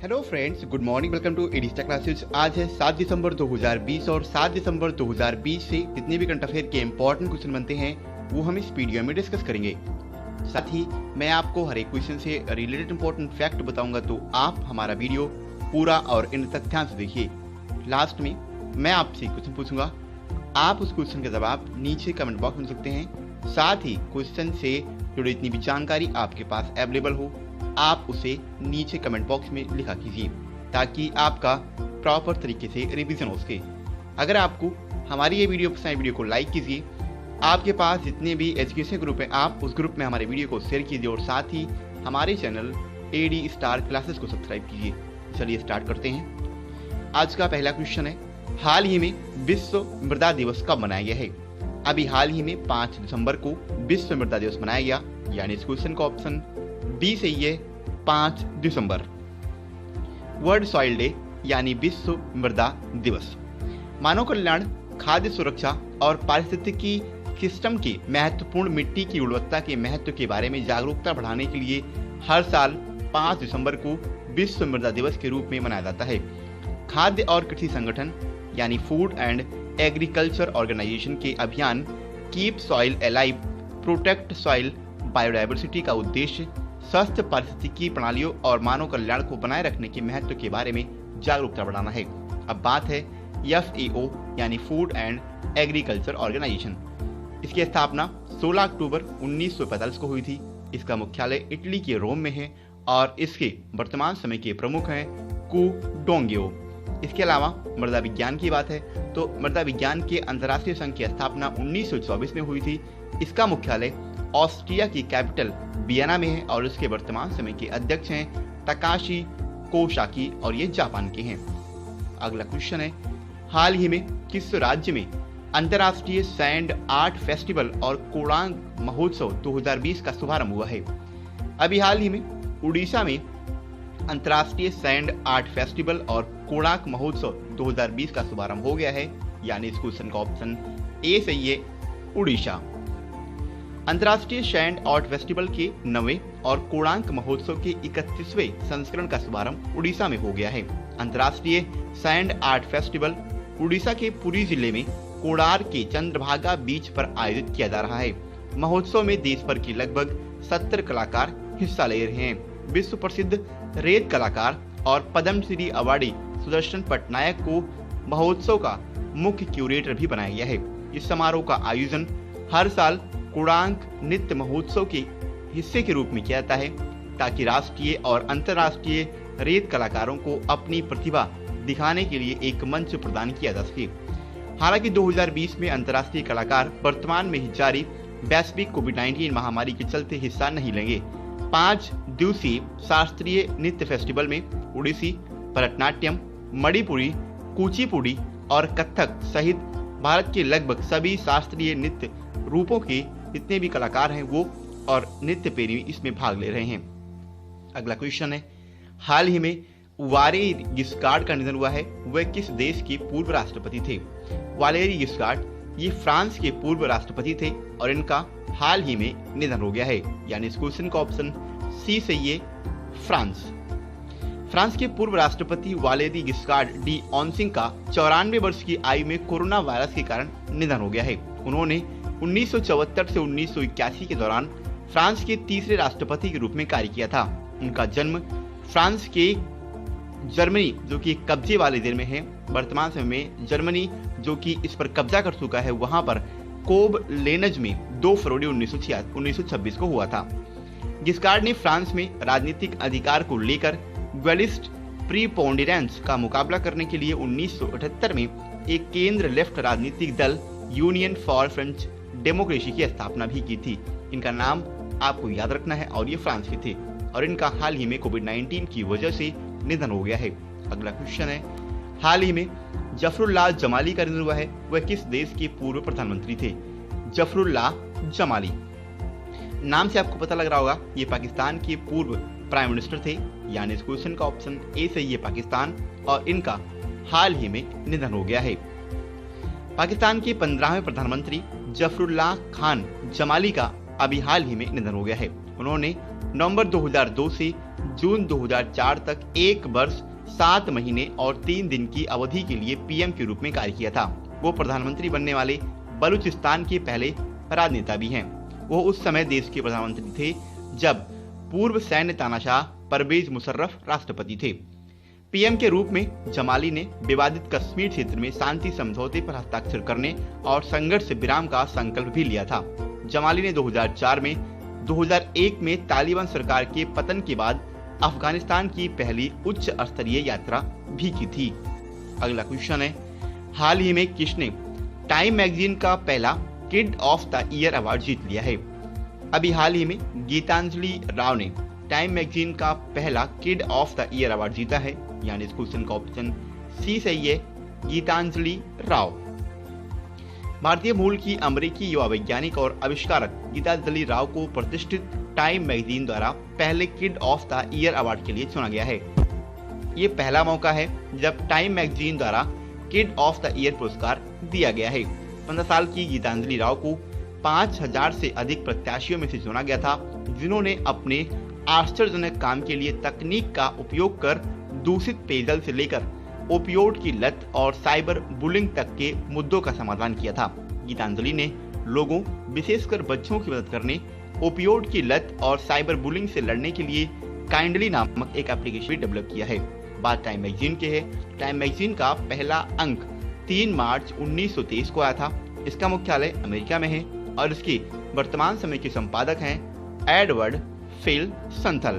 Hello friends, good morning. Welcome to Edista classes. आज है 7 दिसंबर 2020 और 7 दिसंबर 2020 से जितने भी करंट अफेयर के इंपॉर्टेंट क्वेश्चन बनते हैं वो हम इस वीडियो में डिस्कस करेंगे। साथ ही मैं आपको हर एक क्वेश्चन से रिलेटेड इंपॉर्टेंट फैक्ट बताऊंगा, तो आप हमारा वीडियो पूरा और इन तक ध्यान से देखिए। लास्ट में मैं आपसे क्वेश्चन पूछूंगा, आप उस क्वेश्चन का जवाब नीचे कमेंट बॉक्स में सकते हैं। साथ ही क्वेश्चन से जुड़ी जितनी भी जानकारी आपके पास अवेलेबल हो आप उसे नीचे कमेंट बॉक्स में लिखा कीजिए, ताकि आपका प्रॉपर तरीके से रिवीजन हो सके। अगर आपको हमारी ये वीडियो पसंद, वीडियो को लाइक कीजिए। आपके पास जितने भी एजुकेशन ग्रुप हैं आप उस ग्रुप में हमारे वीडियो को शेयर कीजिए और साथ ही हमारे चैनल एडी स्टार क्लासेस को सब्सक्राइब कीजिए। चलिए स्टार्ट करते हैं। आज का पहला क्वेश्चन है, हाल ही में विश्व मृदा दिवस कब मनाया गया है? अभी हाल ही में 5 दिसंबर को विश्व मृदा दिवस मनाया गया, यानी इस क्वेश्चन का ऑप्शन बी सही है, 5 दिसंबर। वर्ल्ड सॉइल डे यानी विश्व मृदा दिवस मानव कल्याण, खाद्य सुरक्षा और पारिस्थितिकी सिस्टम की महत्वपूर्ण मिट्टी की गुणवत्ता के महत्व के बारे में जागरूकता बढ़ाने के लिए हर साल 5 दिसंबर को विश्व मृदा दिवस के रूप में मनाया जाता है। खाद्य और कृषि संगठन यानी फूड एंड एग्रीकल्चर ऑर्गेनाइजेशन के अभियान keep soil alive, protect soil biodiversity का उद्देश्य स्वस्थ पारिस्थितिकी प्रणालियों और मानव कल्याण को बनाए रखने के महत्व के बारे में जागरूकता बढ़ाना है। अब बात है FAO यानी फूड एंड एग्रीकल्चर ऑर्गेनाइजेशन। इसकी स्थापना 16 अक्टूबर 1945 को हुई थी। इसका मुख्यालय इटली के रोम में है और इसके वर्तमान समय के प्रमुख हैं कू डोंगियो। इसके अलावा मृदा विज्ञान की बात है तो मृदा विज्ञान के अंतर्राष्ट्रीय संघ की स्थापना 1924 में हुई थी। इसका मुख्यालय ऑस्ट्रिया की कैपिटल वियना में है और इसके वर्तमान समय के अध्यक्ष हैं तकाशी कोसाकी और ये जापान के हैं। अगला क्वेश्चन है, हाल ही में किस राज्य में अंतर्राष्ट्रीय सैंड आर्ट फेस्टिवल और कोणार्क महोत्सव 2020 का शुभारंभ हुआ है? अभी हाल ही में उड़ीसा में अंतर्राष्ट्रीय सैंड आर्ट फेस्टिवल और कोणार्क महोत्सव 2020 का शुभारंभ हो गया है, यानी इस क्वेश्चन का ऑप्शन ए सही है, उड़ीसा। अंतर्राष्ट्रीय सैंड आर्ट फेस्टिवल के 9वें और कोणार्क महोत्सव के 31वें संस्करण का शुभारंभ उड़ीसा में हो गया है। अंतर्राष्ट्रीय सैंड आर्ट फेस्टिवल उड़ीसा के पुरी जिले में कोणार्क के चंद्रभागा बीच पर आयोजित किया जा रहा है। महोत्सव में देश भर के लगभग 70 कलाकार हिस्सा ले रहे हैं। विश्व प्रसिद्ध रेत कलाकार और पद्मश्री अवार्डी सुदर्शन पटनायक को महोत्सव का मुख्य क्यूरेटर भी बनाया गया है। इस समारोह का आयोजन हर साल कोणार्क नृत्य महोत्सव के हिस्से के रूप में किया जाता है, ताकि राष्ट्रीय और अंतर्राष्ट्रीय रेत कलाकारों को अपनी प्रतिभा दिखाने के लिए एक मंच प्रदान किया जा सके। हालांकि 2020 में अंतर्राष्ट्रीय कलाकार वर्तमान में ही जारी वैश्विक कोविड-19 महामारी के चलते हिस्सा नहीं लेंगे। 5 दिवसीय शास्त्रीय नृत्य फेस्टिवल में ओडिसी, भरतनाट्यम, मणिपुरी, कुचिपुड़ी और कथक सहित भारत के लगभग सभी शास्त्रीय नृत्य रूपों के जितने भी कलाकार हैं वो और नृत्य प्रेमी इसमें भाग ले रहे हैं। अगला क्वेश्चन है, हाल ही में वालेरी गिस्कार्ड का निधन हुआ है। वह किस देश के पूर्व राष्ट्रपति थे? वालेरी गिस्कार्ड ये फ्रांस के पूर्व राष्ट्रपति थे और इनका हाल ही में निधन हो गया है, यानी इस क्वेश्चन का ऑप्शन सी सही है, फ्रांस। फ्रांस के पूर्व राष्ट्रपति वालेरी गिस्कार्ड डी ऑन्सिंग का 94 वर्ष की आयु में कोरोना वायरस के कारण निधन हो गया है। उन्होंने 1974 से 1981 के दौरान फ्रांस के तीसरे राष्ट्रपति के रूप में कार्य किया था। उनका जन्म फ्रांस के जर्मनी जो कि कब्जे वाले देश में है, वर्तमान समय में जर्मनी जो कि इस पर कब्जा कर चुका है, वहां पर कोब लेनज में 2 फरवरी 1926 को हुआ था। गिस्कार्ड ने फ्रांस में राजनीतिक अधिकार को लेकर ग्वेलिस्ट प्रीपोंडिरेंस का मुकाबला करने के लिए 1978 में एक केंद्र लेफ्ट राजनीतिक दल यूनियन फॉर फ्रेंच डेमोक्रेसी की स्थापना भी की थी। इनका नाम आपको याद रखना है और ये फ्रांस के थे और इनका हाल ही में कोविड-19 की वजह से निधन हो गया है। अगला क्वेश्चन है, हाल ही में जफरुल्लाह जमाली का निधन हुआ है। वह किस देश के पूर्व प्रधानमंत्री थे? जफरुल्लाह जमाली नाम से आपको पता लग रहा होगा, ये पाकिस्तान के पूर्व प्राइम मिनिस्टर थे, यानी इस क्वेश्चन का ऑप्शन ए सही है, पाकिस्तान, और इनका हाल ही में निधन हो गया है। पाकिस्तान के 15वें प्रधानमंत्री जफरुल्लाह खान जमाली का अभी हाल ही में निधन हो गया है। उन्होंने नवंबर 2002 से जून 2004 तक 1 वर्ष 7 महीने और 3 दिन की अवधि के लिए पीएम के रूप में कार्य किया था। वो प्रधानमंत्री बनने वाले बलूचिस्तान के पहले राजनेता भी हैं। वो उस समय देश के प्रधानमंत्री थे जब पूर्व सैन्य तानाशाह परवेज मुशर्रफ राष्ट्रपति थे। पीएम के रूप में जमाली ने विवादित कश्मीर क्षेत्र में शांति समझौते पर हस्ताक्षर करने और संघर्ष विराम का संकल्प भी लिया था। जमाली ने 2004 में 2001 में तालिबान सरकार के पतन के बाद अफगानिस्तान की पहली उच्च स्तरीय यात्रा भी की थी। अगला क्वेश्चन है, हाल ही में किसने टाइम मैगजीन का पहला kid of the year award जीत लिया है? अभी हाल ही में गीतांजलि राव ने टाइम मैगजीन का पहला kid of the year award जीता है, यानी इस क्वेश्चन का ऑप्शन सी सही है, गीतांजलि राव। भारतीय मूल की अमेरिकी युवा वैज्ञानिक और आविष्कारक गीतांजलि राव को प्रतिष्ठित टाइम मैगजीन द्वारा पहले kid of the year award के लिए चुना गया है। ये पहला मौका है जब टाइम मैगजीन द्वारा किड ऑफ द ईयर पुरस्कार दिया गया है। 15 साल की गीतांजलि राव को 5000 से अधिक प्रत्याशियों में से चुना गया था, जिन्होंने अपने आश्चर्यजनक काम के लिए तकनीक का उपयोग कर दूषित पेयजल से लेकर ओपियोड की लत और साइबर बुलिंग तक के मुद्दों का समाधान किया था। गीतांजलि ने लोगों, विशेषकर बच्चों की मदद करने, ओपियोड की लत और साइबर बुलिंग से लड़ने के लिए काइंडली नामक एक एप्लीकेशन डेवलप किया है। बात टाइम मैगजीन के है। टाइम मैगजीन का पहला अंक 3 मार्च 1923 को आया था। इसका मुख्यालय अमेरिका में है और इसके वर्तमान समय के संपादक हैं एडवर्ड फिल संथल।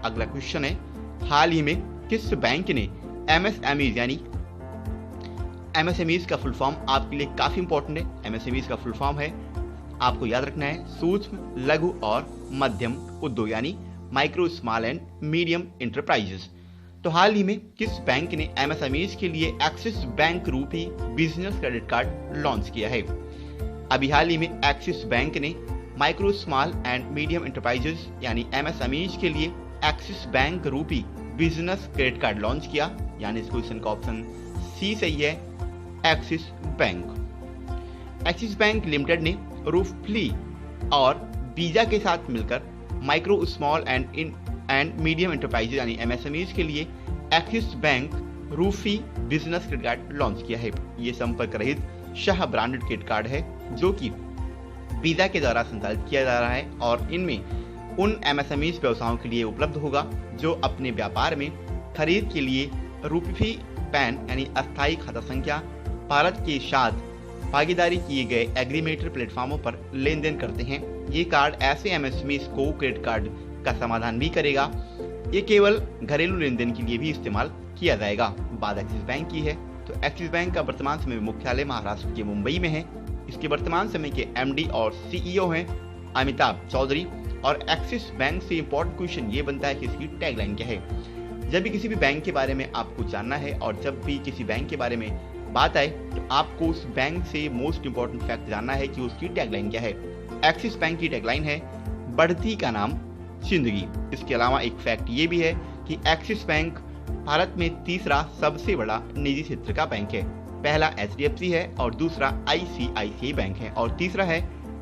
अगला क्वेश्चन है, हाल ही में किस बैंक ने एमएसएमईज यानी एमएसएमईज का फुल फॉर्म आपके लिए काफी इंपॉर्टेंट है। एमएसएमईज का फुल फॉर्म है, आपको याद रखना है, सूक्ष्म, लघु और मध्यम उद्योग यानी micro, small and medium enterprises. तो हाल ही में किस बैंक ने एमएसएमईज के लिए एक्सिस बैंक रूपी बिजनेस क्रेडिट कार्ड लॉन्च किया है? अभी हाल ही में एक्सिस बैंक ने micro, small and medium enterprises यानी एमएसएमईज के लिए एक्सिस बैंक रूपी बिजनेस क्रेडिट कार्ड लॉन्च किया, यानी इस क्वेश्चन का ऑप्शन सी सही है, axis bank. Axis bank limited ने रूफली और वीजा के साथ मिलकर micro, small and medium enterprises यानी एमएसएमईज के लिए axis bank Rufi business credit card launch किया है। ये संपर्क रहित शाह ब्रांडेड क्रेडिट कार्ड है जो कि वीजा के द्वारा संचालित किया जा रहा है और इनमें उन एमएसएमईज व्यवसायों के लिए उपलब्ध होगा जो अपने व्यापार में खरीद के लिए रूपी पैन यानी अस्थायी खाता संख्या भारत के साथ भागीदारी किए गए एग्रीमेटर प्लेटफॉर्मों पर लेन देन करते हैं। ये कार्ड ऐसे एमएसएमईज को क्रेडिट कार्ड का समाधान भी करेगा। ये केवल घरेलू लेन देन के लिए भी इस्तेमाल किया जाएगा। बात एक्सिस बैंक की है तो एक्सिस बैंक का वर्तमान समय में मुख्यालय महाराष्ट्र के मुंबई में है। इसके वर्तमान समय के एमडी और सीईओ हैं अमिताभ चौधरी। और एक्सिस बैंक से इंपॉर्टेंट क्वेश्चन ये बनता है कि इसकी टैगलाइन क्या है। जब भी किसी भी बैंक के बारे में आपको जानना है और जब भी किसी बैंक के बारे में बात आए तो आपको उस बैंक से मोस्ट इंपॉर्टेंट फैक्ट जानना है कि उसकी टैगलाइन क्या है। एक्सिस बैंक की टैगलाइन है, बढ़ती का नाम जिंदगी। इसके अलावा एक फैक्ट ये भी है कि एक्सिस बैंक भारत में तीसरा सबसे बड़ा निजी क्षेत्र का बैंक है। पहला एचडीएफसी है और दूसरा आईसीआईसीआई बैंक है और तीसरा है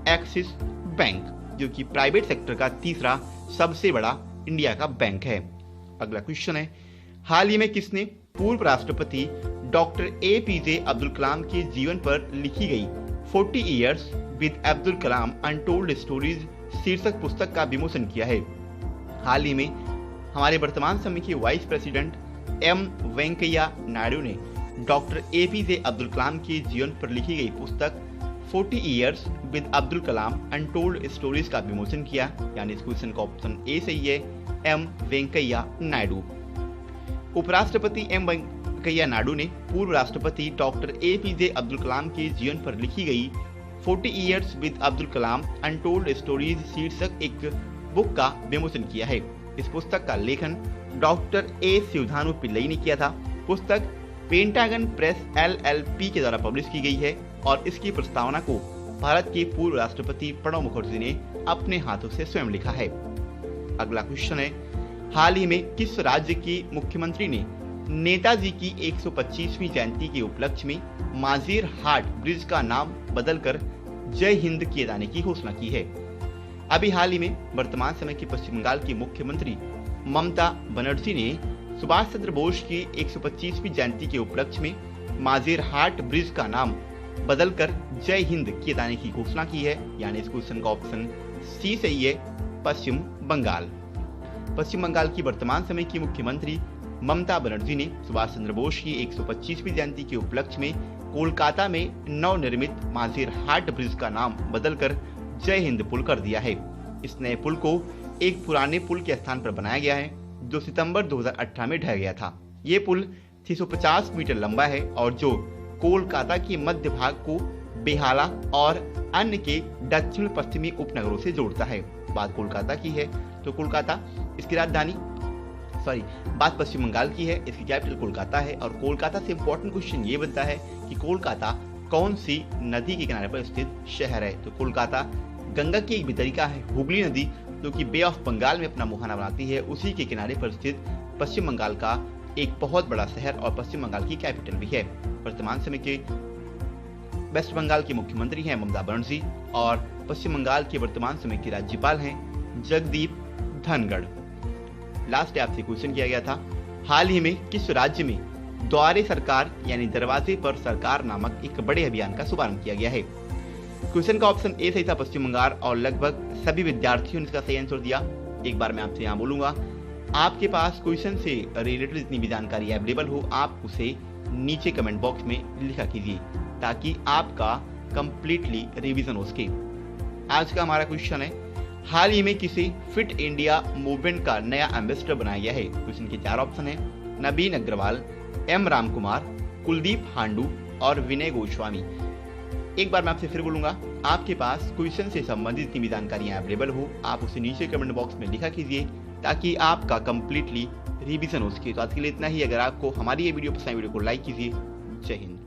एक्सिस बैंक जो कि प्राइवेट सेक्टर का तीसरा सबसे बड़ा इंडिया का बैंक है। अगला क्वेश्चन है, हाल ही में किसने पूर्व राष्ट्रपति डॉक्टर एपीजे अब्दुल कलाम के जीवन पर लिखी गई 40 years with Abdul Kalam untold stories शीर्षक पुस्तक का विमोचन किया है? हाल ही में हमारे वर्तमान समय के vice president M Venkaiah Naidu ने डॉक्टर एपीजे अब्दुल कलाम के जीवन पर लिखी गई पुस्तक 40 years with Abdul Kalam untold stories का विमोचन किया, यानी इस क्वेश्चन का ऑप्शन ए सही है, एम वेंकैया नायडू। उपराष्ट्रपति एम वेंकैया नायडू ने पूर्व राष्ट्रपति डॉक्टर एपीजे अब्दुल कलाम के जीवन पर लिखी गई 40 years with Abdul Kalam untold stories शीर्षक एक बुक का विमोचन किया है। इस पुस्तक का लेखन डॉक्टर ए शिवधानु पिल्लई ने किया था। पुस्तक पेंटागन प्रेस एलएलपी के द्वारा पब्लिश की गई है और इसकी प्रस्तावना को भारत के पूर्व राष्ट्रपति प्रणब मुखर्जी ने अपने हाथों से स्वयं लिखा है। अगला क्वेश्चन है, हाल ही में किस राज्य के मुख्यमंत्री ने नेताजी की 125वीं जयंती के उपलक्ष्य में माजीर हाट ब्रिज का नाम बदलकर जय हिंद किए जाने की घोषणा की है? अभी हाल ही में वर्तमान समय के पश्चिम बंगाल के मुख्यमंत्री ममता बनर्जी ने सुभाष चंद्र बोस की 125वीं जयंती के उपलक्ष्य में माजेरहाट ब्रिज का नाम बदलकर जय हिंद किए जाने की घोषणा की है। यानी इस क्वेश्चन का ऑप्शन सी सही है, पश्चिम बंगाल। पश्चिम बंगाल की वर्तमान समय की मुख्यमंत्री ममता बनर्जी ने सुभाष चंद्र बोस की 125वीं जयंती के उपलक्ष्य में कोलकाता में नवनिर्मित माजेरहाट ब्रिज का नाम बदलकर जय हिंद पुल कर दिया है। इस नए पुल को एक पुराने पुल के स्थान पर बनाया गया है जो सितंबर 2018 में ढह गया था। ये पुल 350 मीटर लंबा है और जो कोलकाता के मध्य भाग को बेहाला और अन्य के दक्षिण पश्चिमी उपनगरों से जोड़ता है। बात कोलकाता की है तो कोलकाता इसकी राजधानी बात पश्चिम बंगाल की है, इसकी कैपिटल कोलकाता है। और कोलकाता से इंपॉर्टेंट क्वेश्चन ये बनता है कि कोलकाता कौन सी नदी के किनारे पर स्थित शहर है। तो कोलकाता गंगा की एक वितरिका है, हुगली नदी, जो कि बे ऑफ बंगाल में अपना मुहाना बनाती है, उसी के किनारे पर स्थित पश्चिम बंगाल का एक बहुत बड़ा शहर और पश्चिम बंगाल की कैपिटल भी है। वर्तमान समय के वेस्ट बंगाल के मुख्यमंत्री हैं ममता बनर्जी और पश्चिम बंगाल के वर्तमान समय के राज्यपाल हैं जगदीप धनखड़। लास्ट आपसे क्वेश्चन किया गया था, हाल ही में किस राज्य में द्वारे सरकार यानी दरवाजे पर सरकार नामक एक बड़े अभियान का शुभारंभ किया गया है। क्वेश्चन का ऑप्शन ए सही था, पश्चिम बंगाल, और लगभग सभी विद्यार्थियों ने इसका सही आंसर दिया। एक बार मैं आपसे यहाँ बोलूंगा, आपके पास क्वेश्चन से रिलेटेड जितनी भी जानकारी अवेलेबल हो आप उसे नीचे कमेंट बॉक्स में लिखा कीजिए ताकि आपका कंप्लीटली रिवीजन हो सके। आज का हमारा क्वेश्चन है, हाल ही में किसी फिट इंडिया मूवमेंट का नया एम्बेसडर बनाया गया है। क्वेश्चन के 4 ऑप्शन है, नवीन अग्रवाल, एम राम कुमार, कुलदीप हांडू और विनय गोस्वामी। एक बार मैं आपसे फिर बोलूंगा, आपके पास क्वेश्चन से संबंधित जितनी भी जानकारियां अवेलेबल हो आप उसे नीचे कमेंट बॉक्स में लिखा कीजिए ताकि आपका कंप्लीटली रिवीजन हो सके। तो आज के लिए इतना ही। अगर आपको हमारी ये वीडियो पसंद है, वीडियो को लाइक कीजिए। जय हिंद।